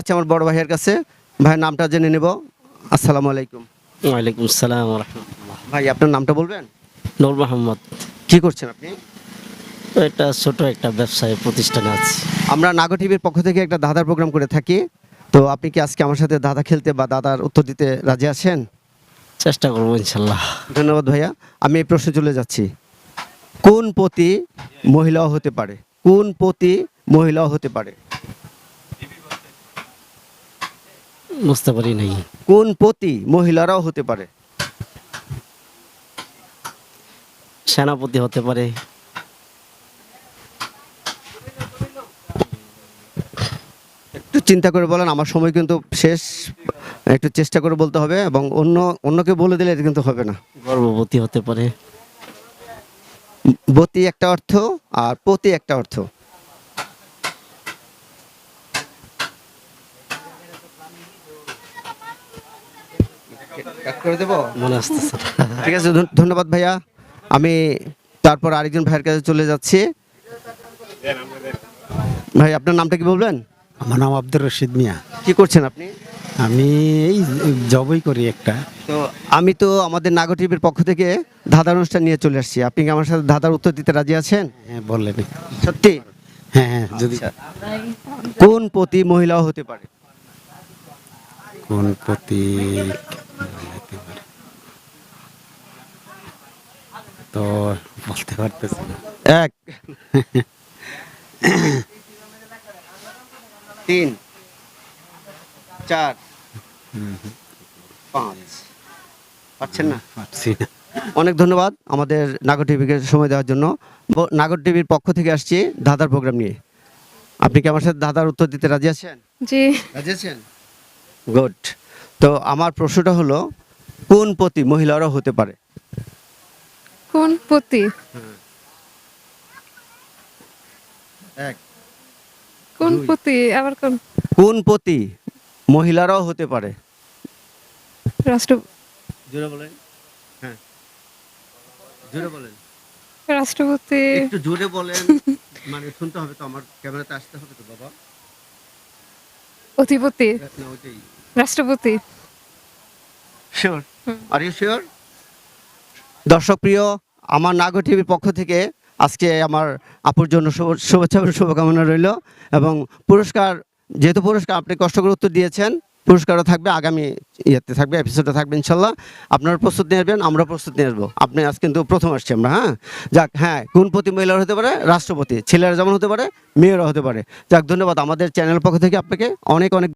যাচ্ছি আমার বড় ভাইয়ের কাছে। ভাইয়ের নামটা জেনে নেব। আসসালামু আলাইকুম। ওয়ালাইকুম আসসালাম ওয়া রাহমাতুল্লাহ। ভাই আপনার নামটা বলবেন? নূর মোহাম্মদ। কি করছেন আপনি? তো এটা ছোট একটা ব্যবসায় প্রতিষ্ঠানে আছি। আমরা নাগো টিভির পক্ষ থেকে একটা দাদার প্রোগ্রাম করে থাকি। তো আপনি কি আজকে আমার সাথে দাদা খেলতে বা দাদার উত্তর দিতে রাজি আছেন? চেষ্টা করবো ইনশাল্লাহ। ধন্যবাদ ভাইয়া। আমি এই প্রশ্নে চলে যাচ্ছি। কোন পতি মহিলাও হতে পারে? কোন পতি মহিলাও হতে পারে? বুঝতে পারি নাই। কোন পতি মহিলারাও হতে পারে? সেনাপতি হতে পারে। একটু চিন্তা করে বলেন, আমার সময় কিন্তু শেষ। একটু চেষ্টা করে বলতে হবে এবং অন্যকে বলে দিলে এটা কিন্তু হবে না। গর্ভবতী হতে পারে। বতি একটা অর্থ আর পতি একটা অর্থ। মনে আসতেছে না। ঠিক আছে, ধন্যবাদ ভাইয়া। আমি তারপর আরেকজন ভাইয়ের কাছে চলে যাচ্ছি। ভাই আপনার নামটা কি বলবেন? আমার নাম আব্দুর রশিদ মিয়া। কি করছেন আপনি? আমি এই জবই করি একটা। তো আমি তো আমাদের নাগো টিভির পক্ষ থেকে ধাঁধার অনুষ্ঠান নিয়ে চলে আসছি। আপনি কি আমার সাথে ধাঁধার উত্তর দিতে রাজি আছেন? হ্যাঁ বললেন। সত্যি? হ্যাঁ হ্যাঁ, যদি কোন পতি মহিলাও হতে পারে? কোন প্রতি তো বলতে পারতেছি না। 1 3 4 5 পাচ্ছেন না? পারছি না। অনেক ধন্যবাদ আমাদের নাগর টিভিকে সময় দেওয়ার জন্য। নাগর টিভির পক্ষ থেকে আসছি ধাঁধার প্রোগ্রাম নিয়ে। আপনি কি আমার সাথে ধাঁধার উত্তর দিতে রাজি আছেন? জি। রাজি আছেন? গুড। তো আমার প্রশ্নটা হলো, কোন পতি মহিলারাও হতে পারে? কোন পতি? এক কোন দুই। পতি আবার কোন? কোন পতি মহিলারাও হতে পারে? রাষ্ট্র জোরে বলেন। হ্যাঁ, জোরে বলেন। রাষ্ট্রপতি। একটু জোরে বলেন। মানে শুনতে হবে তো, আমার ক্যামেরাতে আসতে হবে তো বাবা। অধিপতি। না, ওইটাই। রাষ্ট্রপতি। শিওর? Are you sure? দর্শক প্রিয়, আমার নাগো টিভির পক্ষ থেকে আজকে আমার আপুর জন্য শুভেচ্ছা এবং শুভকামনা রইল। এবং পুরস্কার, যেহেতু পুরস্কার আপনি কষ্ট করে উত্তর দিয়েছেন, পুরস্কারও থাকবে, আগামী ইয়েতে থাকবে, এপিসোডে থাকবে ইনশাল্লাহ। আপনারা প্রস্তুত নিয়ে আসবেন, আমরা প্রস্তুত নিয়ে আসবো। আপনি আজ কিন্তু প্রথম আসছি আমরা। হ্যাঁ যাক, হ্যাঁ, কোন পতি মহিলার হতে পারে? রাষ্ট্রপতি। ছেলেরা যেমন হতে পারে, মেয়েরা হতে পারে। যাক, ধন্যবাদ। আমাদের চ্যানেল পক্ষ থেকে আপনাকে অনেক অনেক